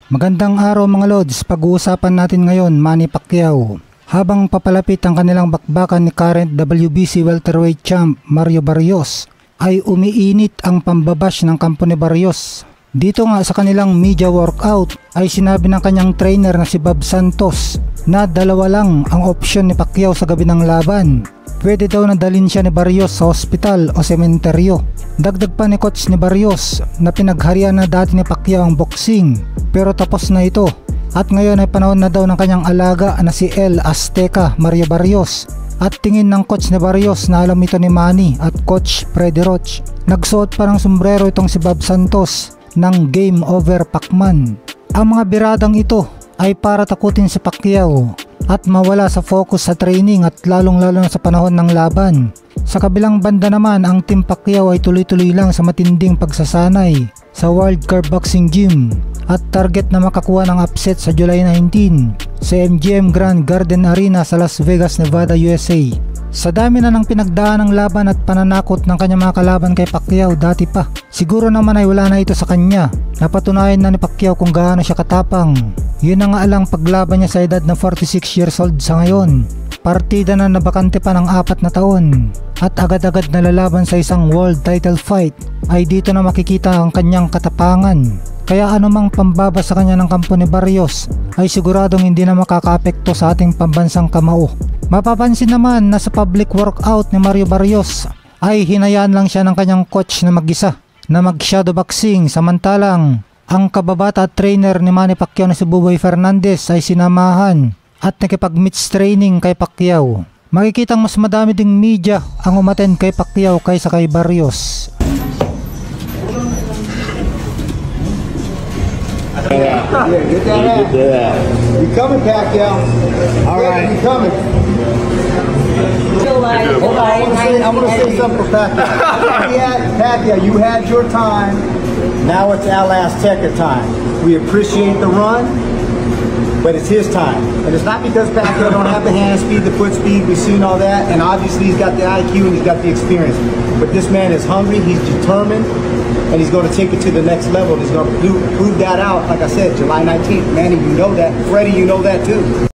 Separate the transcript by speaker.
Speaker 1: Magandang araw mga Lods, pag-uusapan natin ngayon Manny Pacquiao. Habang papalapit ang kanilang bakbakan ni current WBC welterweight champ Mario Barrios, ay umiinit ang pambabash ng kampo ni Barrios. Dito nga sa kanilang media workout ay sinabi ng kanyang trainer na si Bob Santos na dalawa lang ang opsyon ni Pacquiao sa gabi ng laban. Pwede daw na dalhin siya ni Barrios sa hospital o sementeryo. Dagdag pa ni coach ni Barrios na pinagharian na dati ni Pacquiao ang boxing, pero tapos na ito at ngayon ay panahon na daw ng kanyang alaga na si El Azteca Mario Barrios. At tingin ng coach ni Barrios na alam ito ni Manny at coach Freddy Roach. Nagsuot pa ng sombrero itong si Bob Santos ng Game Over Pacman. Ang mga biradang ito ay para takutin si Pacquiao at mawala sa focus sa training at lalong-lalo na sa panahon ng laban. Sa kabilang banda naman, ang Team Pacquiao ay tuloy-tuloy lang sa matinding pagsasanay sa World Curve Boxing Gym at target na makakuha ng upset sa July 19 sa MGM Grand Garden Arena sa Las Vegas, Nevada, USA. Sa dami na ng pinagdaan ng laban at pananakot ng kanyang mga kalaban kay Pacquiao dati pa, siguro naman ay wala na ito sa kanya. Napatunayan na ni Pacquiao kung gaano siya katapang. Yun na nga alang paglaban niya sa edad na 46 years old sa ngayon. Partida na nabakante pa ng 4 na taon at agad-agad na lalaban sa isang world title fight, ay dito na makikita ang kanyang katapangan. Kaya anumang pambaba sa kanya ng kampo ni Barrios ay siguradong hindi na makakaapekto sa ating pambansang kamao. Mapapansin naman na sa public workout ni Mario Barrios ay hinayaan lang siya ng kanyang coach na mag-isa na mag-shadow boxing, samantalang ang kababata at trainer ni Manny Pacquiao na si Buboy Fernandez ay sinamahan at nakipag-meets training kay Pacquiao. Makikitang mas madami ding media ang umattend kay Pacquiao kaysa kay Barrios.
Speaker 2: Yeah, get that out. You coming, Pacquiao? All right, you coming? I'm gonna say something for Pacquiao. Pacquiao, you had your time. Now it's Al Azteca time. We appreciate the run, but it's his time. And it's not because Pacquiao don't have the hand speed, the foot speed, we've seen all that, and obviously he's got the IQ and he's got the experience. But this man is hungry, he's determined, and he's going to take it to the next level. He's going to prove that out, like I said, July 19th. Manny, you know that. Freddie, you know that too.